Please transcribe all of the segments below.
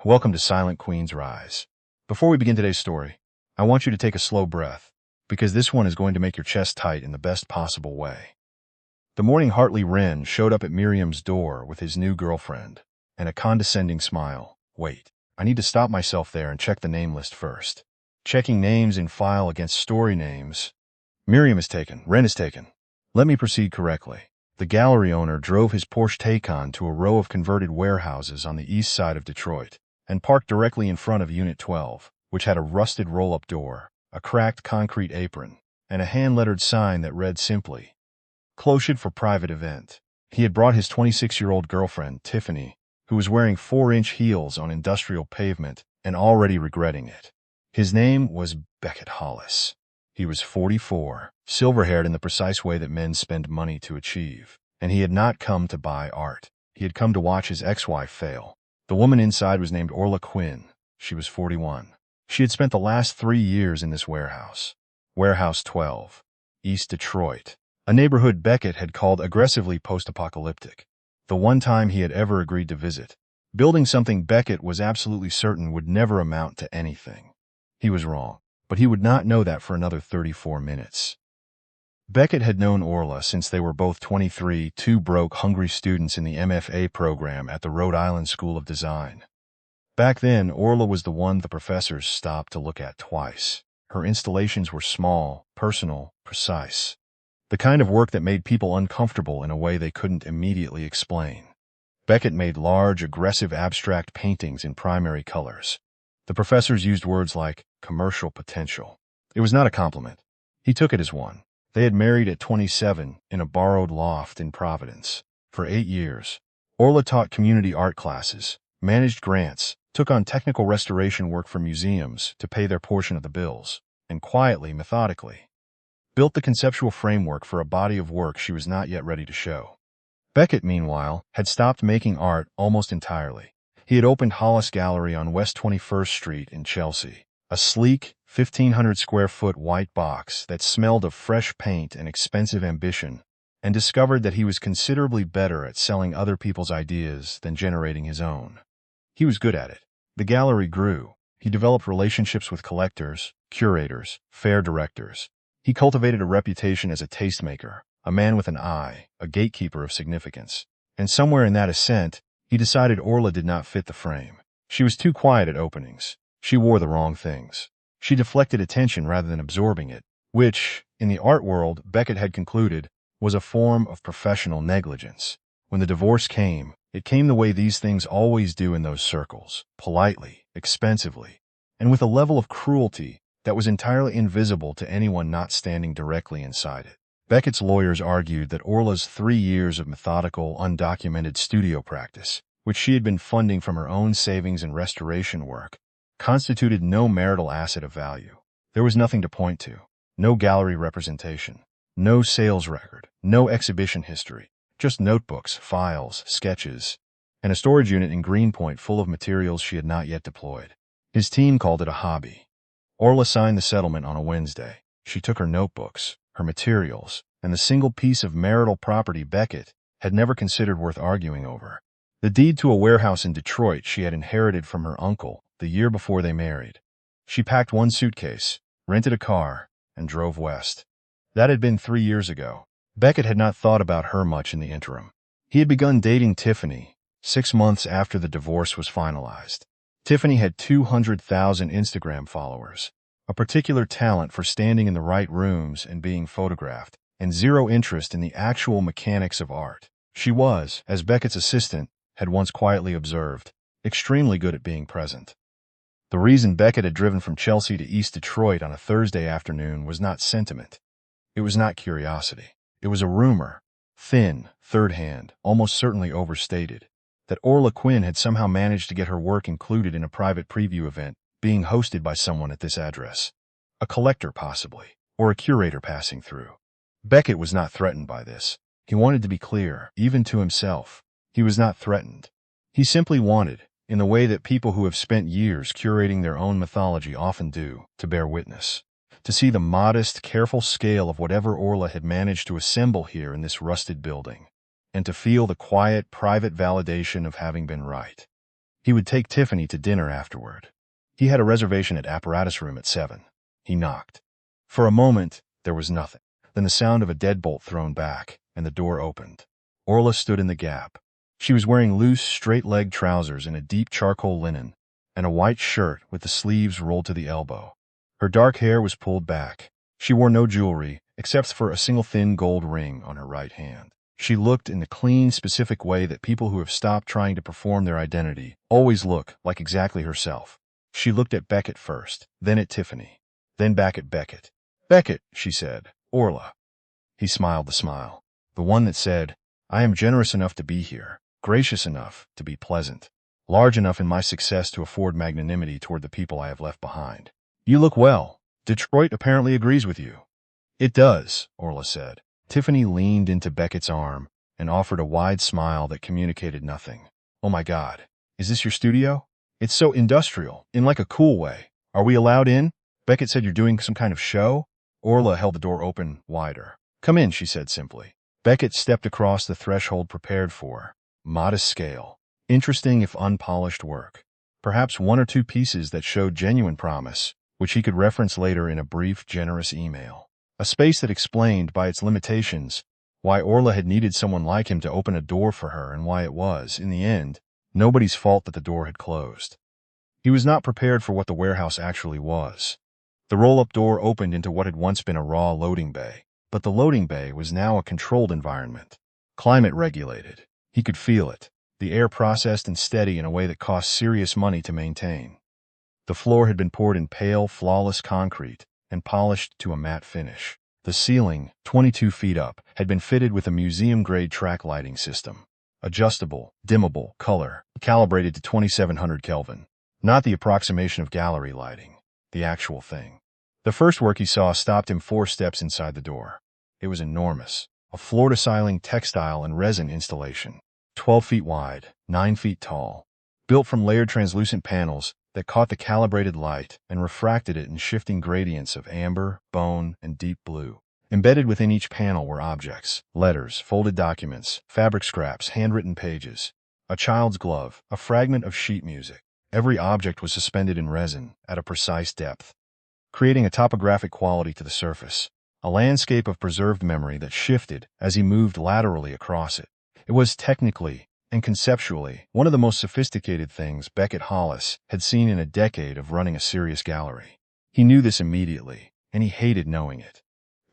Welcome to Silent Queen's Rise. Before we begin today's story, I want you to take a slow breath, because this one is going to make your chest tight in the best possible way. The morning Hartley Wren showed up at Miriam's door with his new girlfriend, and a condescending smile. Wait, I need to stop myself there and check the name list first. Checking names in file against story names. Miriam is taken, Wren is taken. Let me proceed correctly. The gallery owner drove his Porsche Taycan to a row of converted warehouses on the east side of Detroit, and parked directly in front of Unit 12, which had a rusted roll-up door, a cracked concrete apron, and a hand-lettered sign that read simply, "Closed for private event." He had brought his 26-year-old girlfriend, Tiffany, who was wearing 4-inch heels on industrial pavement and already regretting it. His name was Beckett Hollis. He was 44, silver-haired in the precise way that men spend money to achieve, and he had not come to buy art. He had come to watch his ex-wife fail. The woman inside was named Orla Quinn. She was 41. She had spent the last 3 years in this warehouse. Warehouse 12, East Detroit, a neighborhood Beckett had called aggressively post-apocalyptic, the one time he had ever agreed to visit. Building something Beckett was absolutely certain would never amount to anything. He was wrong, but he would not know that for another 34 minutes. Beckett had known Orla since they were both 23, two broke, hungry students in the MFA program at the Rhode Island School of Design. Back then, Orla was the one the professors stopped to look at twice. Her installations were small, personal, precise. The kind of work that made people uncomfortable in a way they couldn't immediately explain. Beckett made large, aggressive, abstract paintings in primary colors. The professors used words like commercial potential. It was not a compliment. He took it as one. They had married at 27 in a borrowed loft in Providence. For 8 years, Orla taught community art classes, managed grants, took on technical restoration work for museums to pay their portion of the bills, and quietly, methodically, built the conceptual framework for a body of work she was not yet ready to show. Beckett, meanwhile, had stopped making art almost entirely. He had opened Hollis Gallery on West 21st Street in Chelsea, a sleek, 1,500-square-foot white box that smelled of fresh paint and expensive ambition, and discovered that he was considerably better at selling other people's ideas than generating his own. He was good at it. The gallery grew. He developed relationships with collectors, curators, fair directors. He cultivated a reputation as a tastemaker, a man with an eye, a gatekeeper of significance. And somewhere in that ascent, he decided Orla did not fit the frame. She was too quiet at openings. She wore the wrong things. She deflected attention rather than absorbing it, which, in the art world, Beckett had concluded, was a form of professional negligence. When the divorce came, it came the way these things always do in those circles, politely, expensively, and with a level of cruelty that was entirely invisible to anyone not standing directly inside it. Beckett's lawyers argued that Orla's 3 years of methodical, undocumented studio practice, which she had been funding from her own savings and restoration work, constituted no marital asset of value. There was nothing to point to, no gallery representation, no sales record, no exhibition history, just notebooks, files, sketches, and a storage unit in Greenpoint full of materials she had not yet deployed. His team called it a hobby. Orla signed the settlement on a Wednesday. She took her notebooks, her materials, and the single piece of marital property Beckett had never considered worth arguing over. The deed to a warehouse in Detroit she had inherited from her uncle the year before they married. She packed one suitcase, rented a car, and drove west. That had been 3 years ago. Beckett had not thought about her much in the interim. He had begun dating Tiffany 6 months after the divorce was finalized. Tiffany had 200,000 Instagram followers, a particular talent for standing in the right rooms and being photographed, and zero interest in the actual mechanics of art. She was, as Beckett's assistant had once quietly observed, extremely good at being present. The reason Beckett had driven from Chelsea to East Detroit on a Thursday afternoon was not sentiment. It was not curiosity. It was a rumor, thin, third-hand, almost certainly overstated, that Orla Quinn had somehow managed to get her work included in a private preview event being hosted by someone at this address. A collector, possibly, or a curator passing through. Beckett was not threatened by this. He wanted to be clear, even to himself. He was not threatened. He simply wanted, in the way that people who have spent years curating their own mythology often do, to bear witness. To see the modest, careful scale of whatever Orla had managed to assemble here in this rusted building, and to feel the quiet, private validation of having been right. He would take Tiffany to dinner afterward. He had a reservation at Apparatus Room at 7. He knocked. For a moment, there was nothing. Then the sound of a deadbolt thrown back, and the door opened. Orla stood in the gap. She was wearing loose, straight-legged trousers in a deep charcoal linen, and a white shirt with the sleeves rolled to the elbow. Her dark hair was pulled back. She wore no jewelry, except for a single thin gold ring on her right hand. She looked in the clean, specific way that people who have stopped trying to perform their identity always look, like exactly herself. She looked at Beckett first, then at Tiffany, then back at Beckett. "Beckett," she said. "Orla." He smiled the smile. The one that said, "I am generous enough to be here, gracious enough to be pleasant, large enough in my success to afford magnanimity toward the people I have left behind. You look well. Detroit apparently agrees with you." "It does," Orla said. Tiffany leaned into Beckett's arm and offered a wide smile that communicated nothing. "Oh my God, is this your studio? It's so industrial, in like a cool way. Are we allowed in? Beckett said you're doing some kind of show?" Orla held the door open wider. "Come in," she said simply. Beckett stepped across the threshold prepared for modest scale, interesting if unpolished work. Perhaps one or two pieces that showed genuine promise, which he could reference later in a brief, generous email. A space that explained, by its limitations, why Orla had needed someone like him to open a door for her and why it was, in the end, nobody's fault that the door had closed. He was not prepared for what the warehouse actually was. The roll-up door opened into what had once been a raw loading bay, but the loading bay was now a controlled environment, climate-regulated. He could feel it, the air processed and steady in a way that cost serious money to maintain. The floor had been poured in pale, flawless concrete and polished to a matte finish. The ceiling, 22 feet up, had been fitted with a museum-grade track lighting system. Adjustable, dimmable, color, calibrated to 2700 Kelvin. Not the approximation of gallery lighting, the actual thing. The first work he saw stopped him 4 steps inside the door. It was enormous, a floor-to-ceiling textile and resin installation, 12 feet wide, 9 feet tall, built from layered translucent panels that caught the calibrated light and refracted it in shifting gradients of amber, bone, and deep blue. Embedded within each panel were objects, letters, folded documents, fabric scraps, handwritten pages, a child's glove, a fragment of sheet music. Every object was suspended in resin at a precise depth, creating a topographic quality to the surface, a landscape of preserved memory that shifted as he moved laterally across it. It was technically and conceptually one of the most sophisticated things Beckett Hollis had seen in a decade of running a serious gallery. He knew this immediately, and he hated knowing it.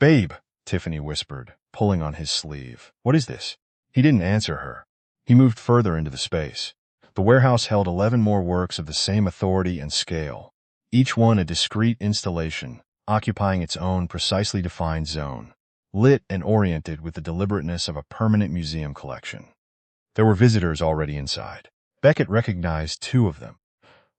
"Babe," Tiffany whispered, pulling on his sleeve. "What is this?" He didn't answer her. He moved further into the space. The warehouse held 11 more works of the same authority and scale, each one a discrete installation, occupying its own precisely defined zone, lit and oriented with the deliberateness of a permanent museum collection. There were visitors already inside. Beckett recognized 2 of them.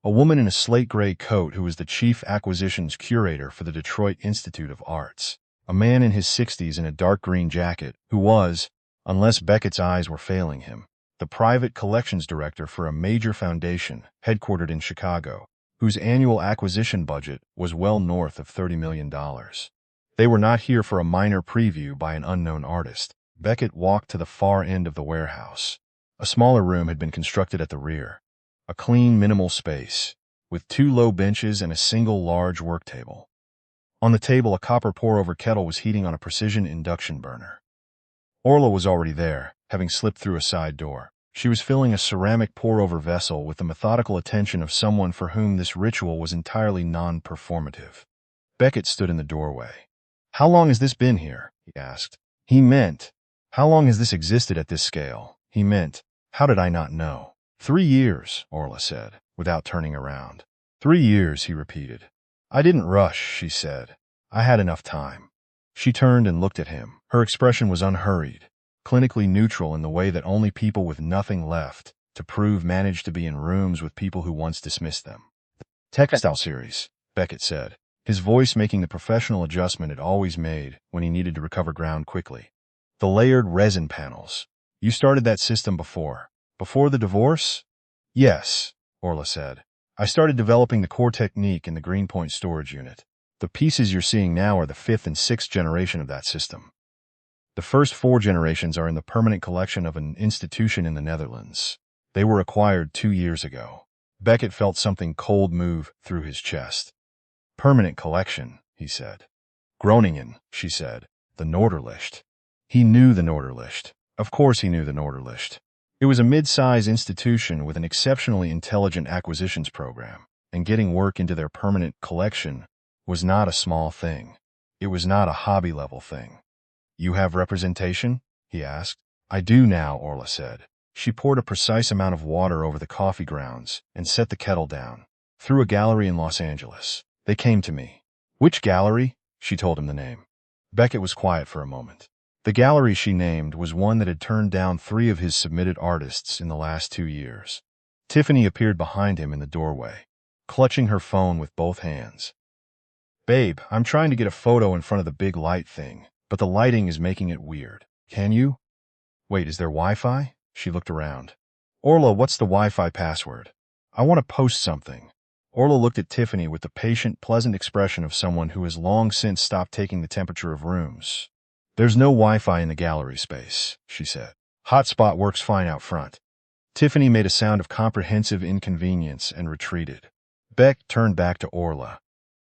A woman in a slate-gray coat who was the chief acquisitions curator for the Detroit Institute of Arts. A man in his 60s in a dark green jacket who was, unless Beckett's eyes were failing him, the private collections director for a major foundation headquartered in Chicago, whose annual acquisition budget was well north of $30 million. They were not here for a minor preview by an unknown artist. Beckett walked to the far end of the warehouse. A smaller room had been constructed at the rear, a clean, minimal space, with 2 low benches and a single large work table. On the table, a copper pour-over kettle was heating on a precision induction burner. Orla was already there, having slipped through a side door. She was filling a ceramic pour-over vessel with the methodical attention of someone for whom this ritual was entirely non-performative. Beckett stood in the doorway. "How long has this been here?" he asked. He meant, how long has this existed at this scale? He meant, how did I not know? 3 years, Orla said, without turning around. 3 years, he repeated. "I didn't rush," she said. "I had enough time." She turned and looked at him. Her expression was unhurried, clinically neutral in the way that only people with nothing left to prove managed to be in rooms with people who once dismissed them. "Textile series," Beckett said, his voice making the professional adjustment it always made when he needed to recover ground quickly. "The layered resin panels. You started that system before the divorce?" "Yes," Orla said. "I started developing the core technique in the Greenpoint storage unit. The pieces you're seeing now are the 5th and 6th generation of that system. The first 4 generations are in the permanent collection of an institution in the Netherlands. They were acquired 2 years ago. Beckett felt something cold move through his chest. Permanent collection, he said. Groningen, she said. The Norderlicht. He knew the Norderlicht. Of course he knew the Norderlicht. It was a mid-size institution with an exceptionally intelligent acquisitions program, and getting work into their permanent collection was not a small thing. It was not a hobby-level thing. You have representation? He asked. I do now, Orla said. She poured a precise amount of water over the coffee grounds and set the kettle down. Through a gallery in Los Angeles. They came to me. Which gallery? She told him the name. Beckett was quiet for a moment. The gallery she named was one that had turned down 3 of his submitted artists in the last 2 years. Tiffany appeared behind him in the doorway, clutching her phone with both hands. Babe, I'm trying to get a photo in front of the big light thing, but the lighting is making it weird. Can you? Wait, is there Wi-Fi? She looked around. Orla, what's the Wi-Fi password? I want to post something. Orla looked at Tiffany with the patient, pleasant expression of someone who has long since stopped taking the temperature of rooms. There's no Wi-Fi in the gallery space, she said. Hotspot works fine out front. Tiffany made a sound of comprehensive inconvenience and retreated. Beck turned back to Orla.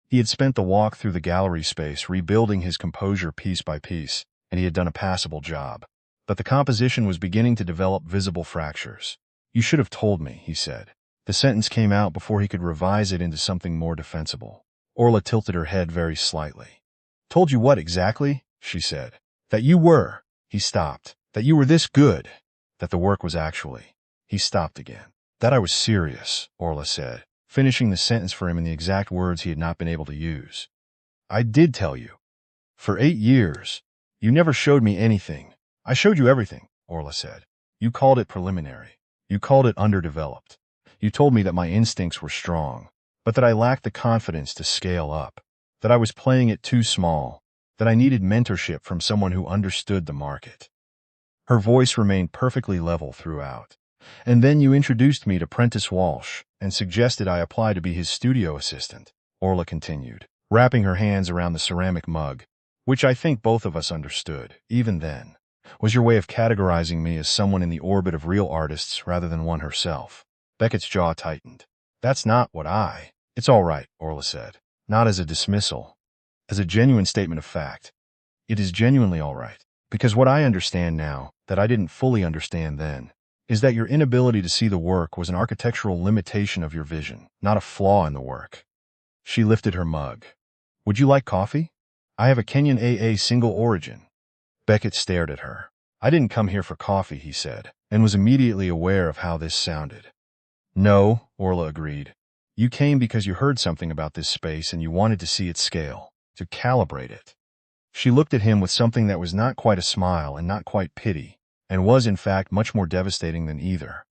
He had spent the walk through the gallery space rebuilding his composure piece by piece, and he had done a passable job. But the composition was beginning to develop visible fractures. You should have told me, he said. The sentence came out before he could revise it into something more defensible. Orla tilted her head very slightly. Told you what exactly? She said. That you were. He stopped. That you were this good. That the work was actually. He stopped again. That I was serious, Orla said, finishing the sentence for him in the exact words he had not been able to use. I did tell you. For 8 years. You never showed me anything. I showed you everything, Orla said. You called it preliminary. You called it underdeveloped. You told me that my instincts were strong, but that I lacked the confidence to scale up, that I was playing it too small, that I needed mentorship from someone who understood the market. Her voice remained perfectly level throughout. And then you introduced me to Prentice Walsh and suggested I apply to be his studio assistant, Orla continued, wrapping her hands around the ceramic mug, which I think both of us understood, even then, was your way of categorizing me as someone in the orbit of real artists rather than one herself. Beckett's jaw tightened. That's not what I... It's all right, Orla said. Not as a dismissal. As a genuine statement of fact. It is genuinely all right. Because what I understand now, that I didn't fully understand then, is that your inability to see the work was an architectural limitation of your vision, not a flaw in the work. She lifted her mug. Would you like coffee? I have a Kenyan AA single origin. Beckett stared at her. I didn't come here for coffee, he said, and was immediately aware of how this sounded. No, Orla agreed. You came because you heard something about this space and you wanted to see its scale, to calibrate it. She looked at him with something that was not quite a smile and not quite pity, and was in fact much more devastating than either.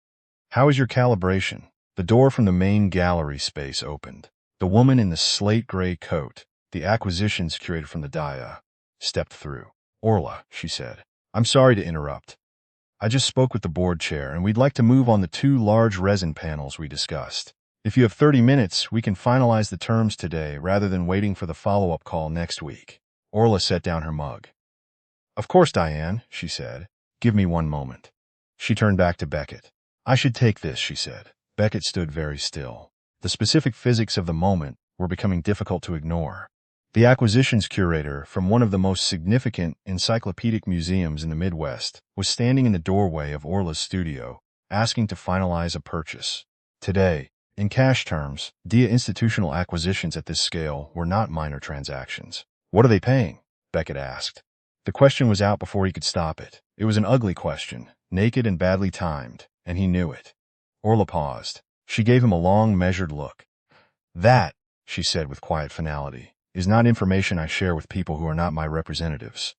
How is your calibration? The door from the main gallery space opened. The woman in the slate-gray coat, the acquisitions curator from the Dia, stepped through. Orla, she said, I'm sorry to interrupt. I just spoke with the board chair and we'd like to move on the 2 large resin panels we discussed. If you have 30 minutes, we can finalize the terms today rather than waiting for the follow-up call next week. Orla set down her mug. Of course, Diane, she said. Give me 1 moment. She turned back to Beckett. I should take this, she said. Beckett stood very still. The specific physics of the moment were becoming difficult to ignore. The acquisitions curator from one of the most significant encyclopedic museums in the Midwest was standing in the doorway of Orla's studio, asking to finalize a purchase. Today, in cash terms, Dia institutional acquisitions at this scale were not minor transactions. What are they paying? Beckett asked. The question was out before he could stop it. It was an ugly question, naked and badly timed, and he knew it. Orla paused. She gave him a long, measured look. That, she said with quiet finality, is not information I share with people who are not my representatives.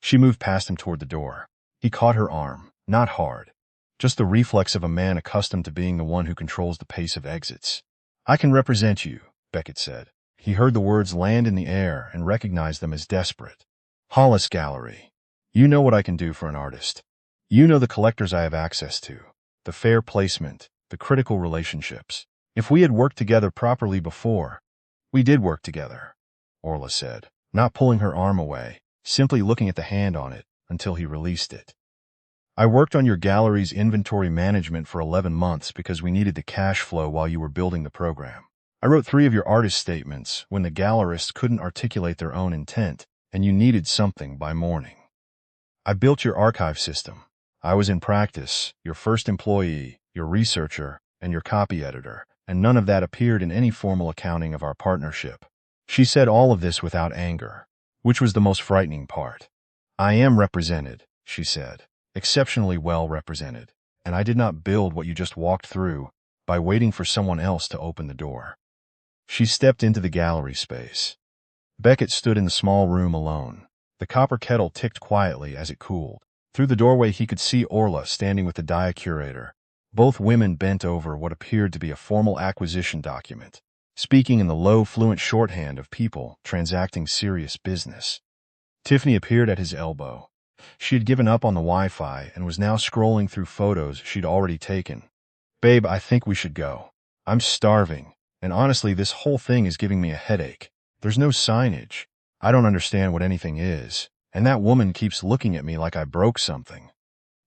She moved past him toward the door. He caught her arm, not hard, just the reflex of a man accustomed to being the one who controls the pace of exits. I can represent you, Beckett said. He heard the words land in the air and recognized them as desperate. Hollis Gallery. You know what I can do for an artist. You know the collectors I have access to, the fair placement, the critical relationships. If we had worked together properly before, we did work together, Orla said, not pulling her arm away, simply looking at the hand on it until he released it. I worked on your gallery's inventory management for 11 months because we needed the cash flow while you were building the program. I wrote 3 of your artist statements when the gallerists couldn't articulate their own intent, and you needed something by morning. I built your archive system. I was in practice, your first employee, your researcher, and your copy editor, and none of that appeared in any formal accounting of our partnership. She said all of this without anger, which was the most frightening part. I am represented, she said, exceptionally well represented, and I did not build what you just walked through by waiting for someone else to open the door. She stepped into the gallery space. Beckett stood in the small room alone. The copper kettle ticked quietly as it cooled. Through the doorway he could see Orla standing with the curator. Both women bent over what appeared to be a formal acquisition document, speaking in the low, fluent shorthand of people transacting serious business. Tiffany appeared at his elbow. She had given up on the Wi-Fi and was now scrolling through photos she'd already taken. Babe, I think we should go. I'm starving, and honestly, this whole thing is giving me a headache. There's no signage. I don't understand what anything is, and that woman keeps looking at me like I broke something.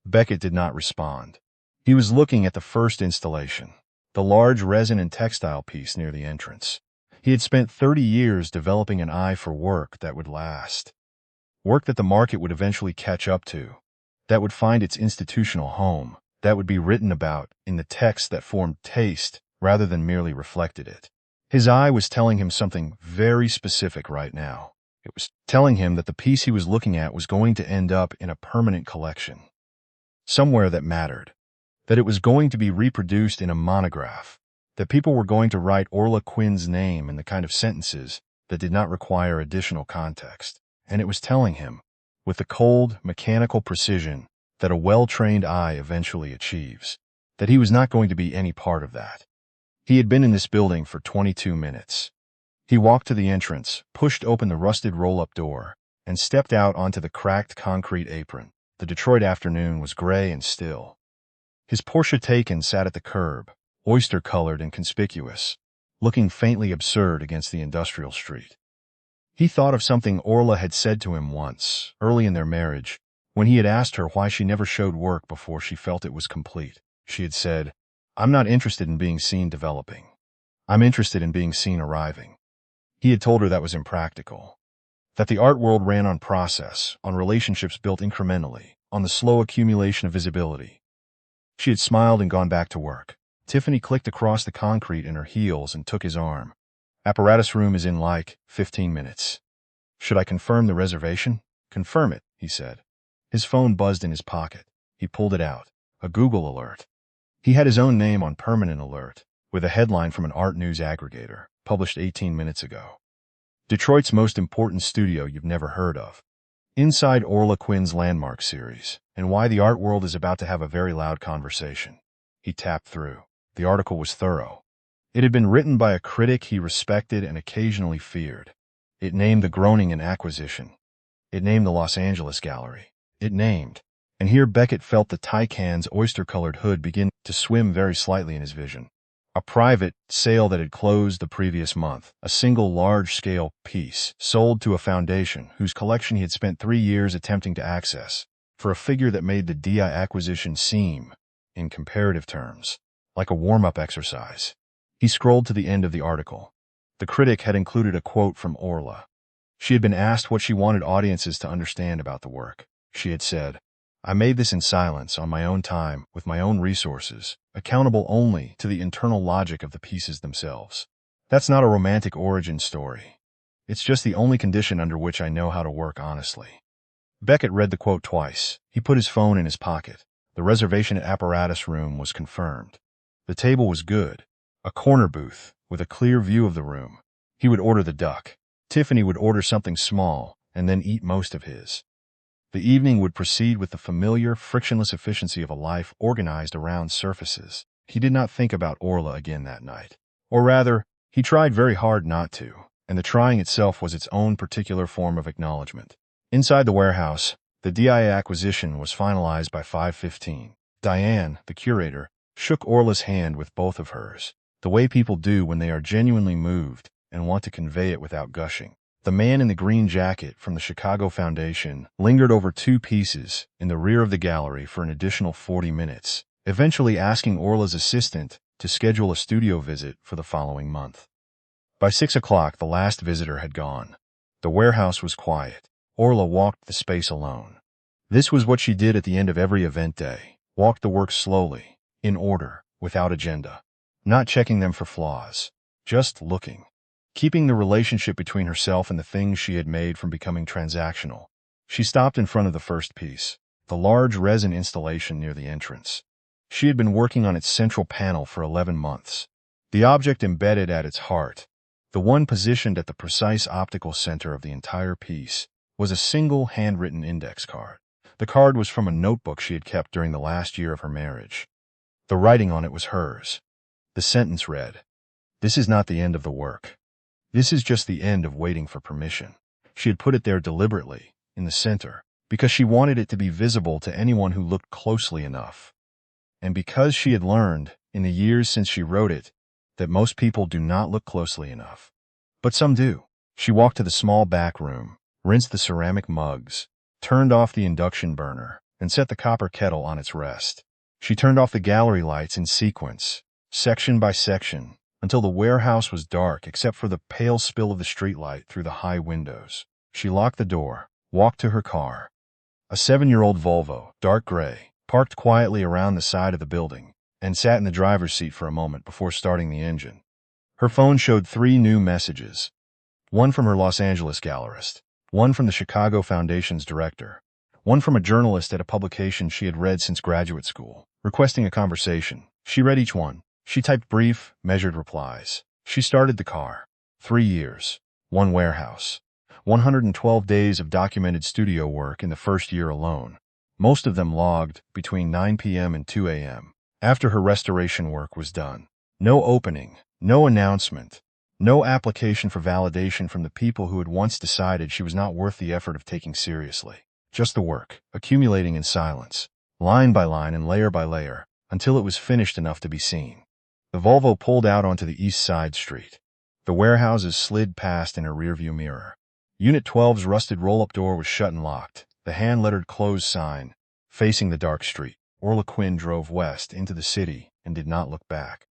Beckett did not respond. He was looking at the first installation, the large resin and textile piece near the entrance. He had spent 30 years developing an eye for work that would last. Work that the market would eventually catch up to, that would find its institutional home, that would be written about in the text that formed taste rather than merely reflected it. His eye was telling him something very specific right now. It was telling him that the piece he was looking at was going to end up in a permanent collection, somewhere that mattered, that it was going to be reproduced in a monograph, that people were going to write Orla Quinn's name in the kind of sentences that did not require additional context. And it was telling him, with the cold, mechanical precision that a well-trained eye eventually achieves, that he was not going to be any part of that. He had been in this building for 22 minutes. He walked to the entrance, pushed open the rusted roll-up door, and stepped out onto the cracked concrete apron. The Detroit afternoon was gray and still. His Porsche Taycan sat at the curb, oyster-colored and conspicuous, looking faintly absurd against the industrial street. He thought of something Orla had said to him once, early in their marriage, when he had asked her why she never showed work before she felt it was complete. She had said, "I'm not interested in being seen developing. I'm interested in being seen arriving." He had told her that was impractical, that the art world ran on process, on relationships built incrementally, on the slow accumulation of visibility. She had smiled and gone back to work. Tiffany clicked across the concrete in her heels and took his arm. "Apparatus room is in like 15 minutes. Should I confirm the reservation?" "Confirm it," he said. His phone buzzed in his pocket. He pulled it out. A Google alert. He had his own name on permanent alert, with a headline from an art news aggregator, published 18 minutes ago. Detroit's most important studio you've never heard of. Inside Orla Quinn's Landmark series, and why the art world is about to have a very loud conversation. He tapped through. The article was thorough. It had been written by a critic he respected and occasionally feared. It named the groaning in acquisition. It named the Los Angeles Gallery. It named, and here Beckett felt the Taycan's oyster-colored hood begin to swim very slightly in his vision. A private sale that had closed the previous month, a single large-scale piece sold to a foundation whose collection he had spent 3 years attempting to access, for a figure that made the DI acquisition seem, in comparative terms, like a warm-up exercise. He scrolled to the end of the article. The critic had included a quote from Orla. She had been asked what she wanted audiences to understand about the work. She had said, "I made this in silence, on my own time, with my own resources, accountable only to the internal logic of the pieces themselves. That's not a romantic origin story. It's just the only condition under which I know how to work honestly." Beckett read the quote twice. He put his phone in his pocket. The reservation at Apparatus Room was confirmed. The table was good. A corner booth, with a clear view of the room. He would order the duck. Tiffany would order something small, and then eat most of his. The evening would proceed with the familiar, frictionless efficiency of a life organized around surfaces. He did not think about Orla again that night. Or rather, he tried very hard not to, and the trying itself was its own particular form of acknowledgement. Inside the warehouse, the DIA acquisition was finalized by 5:15. Diane, the curator, shook Orla's hand with both of hers, the way people do when they are genuinely moved and want to convey it without gushing. The man in the green jacket from the Chicago Foundation lingered over 2 pieces in the rear of the gallery for an additional 40 minutes, eventually asking Orla's assistant to schedule a studio visit for the following month. By 6 o'clock, the last visitor had gone. The warehouse was quiet. Orla walked the space alone. This was what she did at the end of every event day. Walked the work slowly, in order, without agenda. Not checking them for flaws. Just looking. Keeping the relationship between herself and the things she had made from becoming transactional. She stopped in front of the first piece, the large resin installation near the entrance. She had been working on its central panel for 11 months. The object embedded at its heart, the one positioned at the precise optical center of the entire piece, was a single handwritten index card. The card was from a notebook she had kept during the last year of her marriage. The writing on it was hers. The sentence read, "This is not the end of the work. This is just the end of waiting for permission." She had put it there deliberately, in the center, because she wanted it to be visible to anyone who looked closely enough. And because she had learned, in the years since she wrote it, that most people do not look closely enough. But some do. She walked to the small back room, rinsed the ceramic mugs, turned off the induction burner, and set the copper kettle on its rest. She turned off the gallery lights in sequence, section by section, until the warehouse was dark except for the pale spill of the streetlight through the high windows. She locked the door, walked to her car. A 7-year-old Volvo, dark gray, parked quietly around the side of the building, and sat in the driver's seat for a moment before starting the engine. Her phone showed 3 new messages. One from her Los Angeles gallerist, one from the Chicago Foundation's director, one from a journalist at a publication she had read since graduate school, requesting a conversation. She read each one. She typed brief, measured replies. She started the car. 3 years, 1 warehouse, 112 days of documented studio work in the first year alone, most of them logged between 9 p.m. and 2 a.m. after her restoration work was done. No opening, no announcement, no application for validation from the people who had once decided she was not worth the effort of taking seriously. Just the work, accumulating in silence, line by line and layer by layer, until it was finished enough to be seen. The Volvo pulled out onto the east side street. The warehouses slid past in her rearview mirror. Unit 12's rusted roll-up door was shut and locked, the hand-lettered closed sign facing the dark street. Orla Quinn drove west into the city and did not look back.